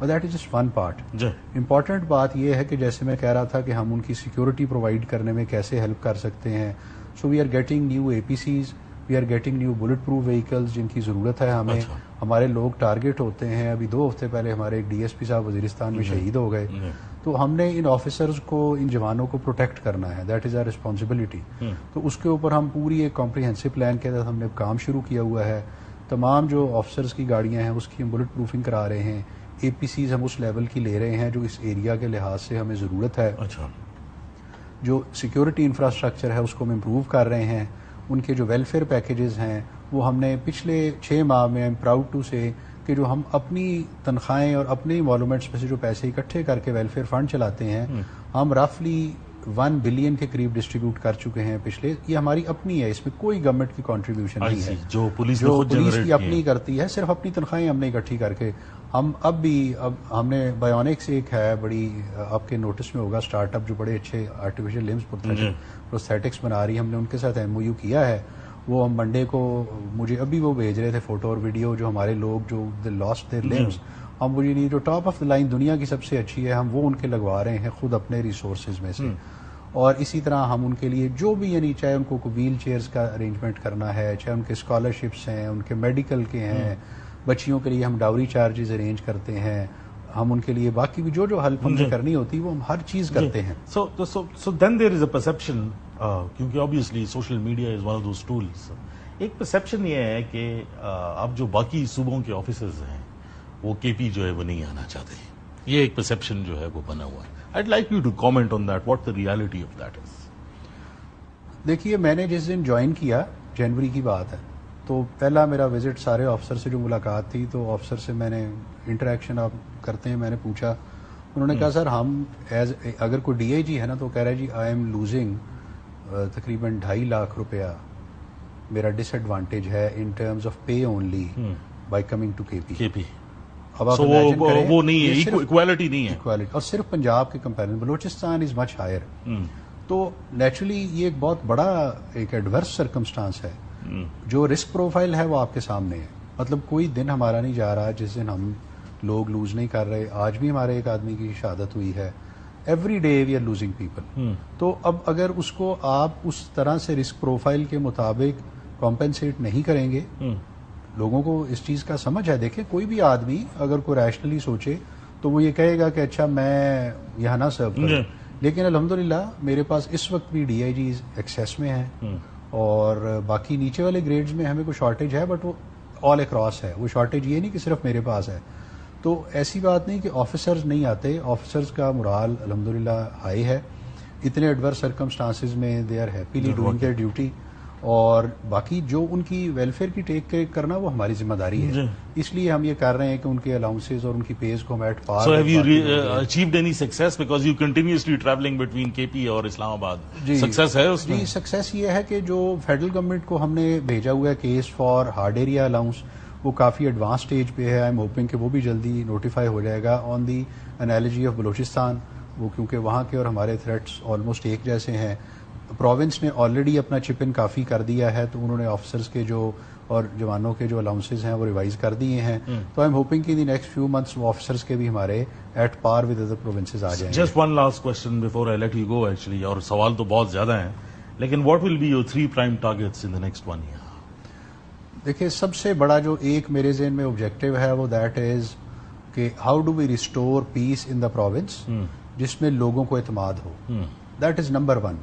That is just one part. Important بات یہ ہے کہ جیسے میں کہہ رہا تھا کہ ہم ان کی سیکورٹی پرووائڈ کرنے میں کیسے ہیلپ کر سکتے ہیں. So we are getting new A P Cs, we are getting new bulletproof vehicles جن کی ضرورت ہے ہمیں. ہمارے لوگ ٹارگیٹ ہوتے ہیں. ابھی 2 ہفتے پہلے ہمارے ایک ڈی ایس پی صاحب وزیرستان میں شہید ہو گئے. تو ہم نے ان آفیسرز کو, ان جوانوں کو پروٹیکٹ کرنا ہے. That is our responsibility. تو اس کے اوپر ہم پوری ایک کمپریہنسو پلان کے تحت ہم نے کام شروع کیا ہوا ہے. تمام جو آفیسرز کی گاڑیاں ہیں اس کی ہم بلٹ پروفنگ کرا رہے ہیں. اے پی سیز ہم اس لیول کی لے رہے ہیں جو اس ایریا کے لحاظ سے ہمیں ضرورت ہے. جو سیکورٹی انفراسٹرکچر ہے اس کو ہم امپروو کر رہے ہیں. ان کے جو ویلفیئر پیکیجز ہیں وہ ہم نے پچھلے 6 ماہ میں, ایم پراؤڈ ٹو سے, کہ جو ہم اپنی تنخواہیں اور اپنے ایمولومنٹس میں سے جو پیسے اکٹھے کر کے ویلفیئر فنڈ چلاتے ہیں, ہم رفلی 1 بلین کے قریب ڈسٹریبیوٹ کر چکے ہیں پچھلے. یہ ہماری اپنی ہے, اس میں کوئی گورنمنٹ کی کنٹریبیوشن نہیں ہے. جو پولیس کی اپنی کرتی ہے, صرف اپنی تنخواہیں ہم نے اکٹھی کر کے. ہم اب ہم نے بایونکس ایک ہے بڑی, آپ کے نوٹس میں ہوگا, اسٹارٹ اپ جو بڑے اچھے آرٹیفیشل لمبس پروستھیٹکس بنا رہی ہے. ہم نے ان کے ساتھ ایم او یو کیا ہے. وہ ہم منڈے کو, مجھے ابھی وہ بھیج رہے تھے فوٹو اور ویڈیو, جو ہمارے لوگ جو لاسٹ دیئر لمبس, ہم مجھے نہیں, جو ٹاپ آف دا لائن دنیا کی سب سے اچھی ہے, ہم وہ ان کے لگوا رہے ہیں خود اپنے ریسورسز میں سے. اور اسی طرح ہم ان کے لیے جو بھی, یعنی چاہے ان کو ویل چیئرز کا ارینجمنٹ کرنا ہے, چاہے ان کے اسکالرشپس ہیں, ان کے میڈیکل کے ہیں, بچیوں کے لیے ہم ڈاوری چارجز ارینج کرتے ہیں, ہم ان کے لیے باقی بھی جو ہیلپ ہم نے کرنی ہوتی وہ ہم ہر چیز کرتے ہیں. سو دین دیر از اے پرسپشن, کیونکہ obviously social media is one of those tools. ایک پرسپشن یہ ہے کہ اب جو باقی صوبوں کے آفیسرز ہیں وہ کے پی جو ہے وہ نہیں آنا چاہتے. یہ ایک پرسپشن جو ہے وہ بنا ہوا ہے. I'd like you to comment on that. What the reality of that is? دیکھیے, میں نے جس دن جوائن کیا, جنوری کی بات ہے, تو پہلا میرا وزٹ سارے آفیسر سے جو ملاقات تھی, تو آفیسر سے میں نے انٹریکشن آپ کرتے ہیں, میں نے پوچھا. انہوں نے کہا سر ہم اگر کوئی ڈی آئی جی ہے نا, تو کہہ رہا ہے جی آئی ایم لوزنگ تقریباً 2.5 لاکھ روپیہ میرا ڈس ایڈوانٹیج ہے in terms of pay only by coming to K P. اب آپ وہ نہیں ہے, ایکوالٹی نہیں ہے, اور صرف پنجاب کے کمپیرزن بلوچستان از مچ ہائر. تو نیچرلی یہ ایک بہت بڑا ایک ایڈورس سرکمسٹانس ہے. جو رسک پروفائل ہے وہ آپ کے سامنے ہے. مطلب کوئی دن ہمارا نہیں جا رہا جس دن ہم لوگ لوز نہیں کر رہے. آج بھی ہمارے ایک آدمی کی شہادت ہوئی ہے. Every day we are losing people. تو اب اگر اس کو آپ اس طرح سے رسک پروفائل کے مطابق کمپنسیٹ نہیں کریں گے, لوگوں کو اس چیز کا سمجھ ہے. دیکھیں, کوئی بھی آدمی اگر کوئی ریشنلی سوچے تو وہ یہ کہے گا کہ اچھا میں یہاں نہ سرو کروں, لیکن الحمدللہ میرے پاس اس وقت بھی ڈی آئی جیز ایکسیس میں ہیں, اور باقی نیچے والے گریڈز میں ہمیں کوئی شارٹیج ہے, بٹ وہ آل اکراس ہے. وہ شارٹیج یہ نہیں کہ صرف میرے پاس ہے. تو ایسی بات نہیں کہ آفیسرز نہیں آتے. آفیسرز کا مرال الحمدللہ ہائی ہے. اتنے ایڈورس سرکمسٹانسز میں they are happily doing their duty. اور باقی جو ان کی ویلفیئر کی ٹیک کیئر کرنا وہ ہماری ذمہ داری ہے. اس لیے ہم یہ کر رہے ہیں کہ ان کے الاؤنسز اور ان کی پیز کو ہم at par. So have you achieved any success because you continuously traveling between KP اور اسلام آباد? سکسیس ہے اس میں؟ جی, سکسیس یہ ہے کہ جو فیڈرل گورنمنٹ کو ہم نے بھیجا ہوا ہے case for hard area allowance, وہ کافی ایڈوانس سٹیج پہ ہے. آئی ایم ہوپنگ کہ وہ بھی جلدی نوٹیفائی ہو جائے گا. آن دی انالوجی آف بلوچستان, وہ کیونکہ وہاں کے اور ہمارے تھریٹس آلموسٹ ایک جیسے ہیں. پروونس نے آلریڈی اپنا چپ ان کافی کر دیا ہے, تو انہوں نے آفیسرز کے جو اور جوانوں کے جو الاؤنسز ہیں وہ ریوائز کر دیے ہیں. تو آئی ایم ہوپنگ کہ ان دی نیکسٹ فیو منتھس وہ آفیسرز کے بھی ہمارے at par with other provinces آ جائیں گے. Just one last question before I let you go actually, اور سوال تو بہت زیادہ ہیں, لیکن what will be your 3 prime targets in the next 1 year؟ دیکھیے, سب سے بڑا جو ایک میرے ذہن میں آبجیکٹو ہے وہ دیٹ از کہ how do we restore peace in the province, جس میں لوگوں کو اعتماد ہو. That is number 1.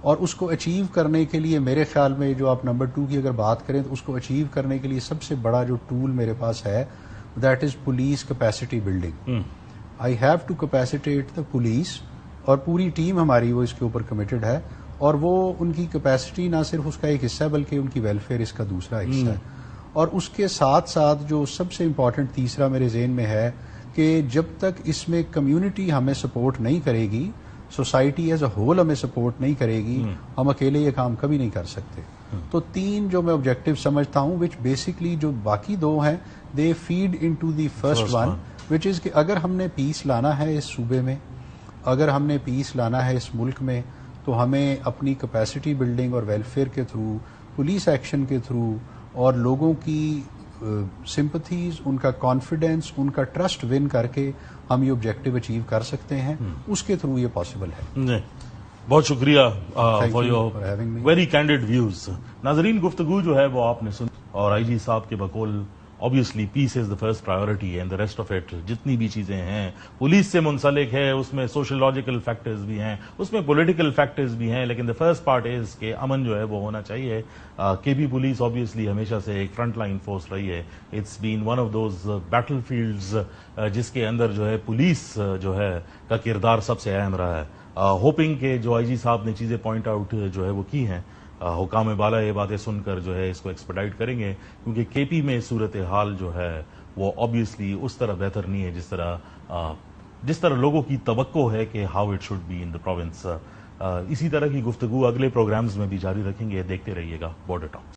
اور اس کو اچیو کرنے کے لیے میرے خیال میں, جو آپ نمبر 2 کی اگر بات کریں, تو اس کو اچیو کرنے کے لیے سب سے بڑا جو ٹول میرے پاس ہے that is police capacity building. I have to capacitate the police, اور پوری ٹیم ہماری وہ اس کے اوپر کمیٹڈ ہے. اور وہ ان کی کیپیسٹی نہ صرف اس کا ایک حصہ ہے بلکہ ان کی ویلفیئر اس کا دوسرا حصہ ہے. اور اس کے ساتھ ساتھ جو سب سے امپورٹنٹ تیسرا میرے ذہن میں ہے کہ جب تک اس میں کمیونٹی ہمیں سپورٹ نہیں کرے گی, سوسائٹی ایز اے ہول ہمیں سپورٹ نہیں کرے گی, ہم اکیلے یہ کام کبھی نہیں کر سکتے. تو 3 جو میں آبجیکٹو سمجھتا ہوں, وچ بیسکلی جو باقی 2 ہیں they feed in to the first one, which is کہ اگر ہم نے پیس لانا ہے اس صوبے میں, اگر ہم نے پیس لانا ہے اس ملک میں, تو ہمیں اپنی کیپیسٹی بلڈنگ اور ویلفیئر کے تھرو, پولیس ایکشن کے تھرو, اور لوگوں کی سمپتھیز، ان کا کانفیڈینس، ان کا ٹرسٹ ون کر کے ہم یہ آبجیکٹو اچیو کر سکتے ہیں. اس کے تھرو یہ پاسبل ہے. بہت شکریہ for you your for having me. Very candid views. ناظرین، گفتگو جو ہے وہ آپ نے سن، اور آئی جی صاحب کے بقول obviously peace is the first priority and the rest of it جتنی بھی چیزیں ہیں پولیس سے منسلک ہے، اس میں سوشولوجیکل فیکٹرز بھی ہیں، اس میں پولیٹیکل فیکٹرز بھی ہیں، لیکن the first part is کہ امن جو ہے وہ ہونا چاہیے. کے پی پولیس obviously ہمیشہ سے ایک فرنٹ لائن فورس رہی ہے. It's been one of those battle fields جس کے اندر جو ہے پولیس جو ہے کا کردار سب سے اہم رہا ہے. ہوپنگ کہ جو آئی جی صاحب نے چیزیں پوائنٹ آؤٹ جو ہے وہ کی ہیں، حکام بالا یہ باتیں سن کر جو ہے اس کو ایکسپیڈائٹ کریں گے، کیونکہ کے پی میں صورتحال جو ہے وہ obviously اس طرح بہتر نہیں ہے جس طرح لوگوں کی توقع ہے کہ how it should be in the province. اسی طرح کی گفتگو اگلے پروگرامز میں بھی جاری رکھیں گے. دیکھتے رہیے گا بارڈر ٹاک.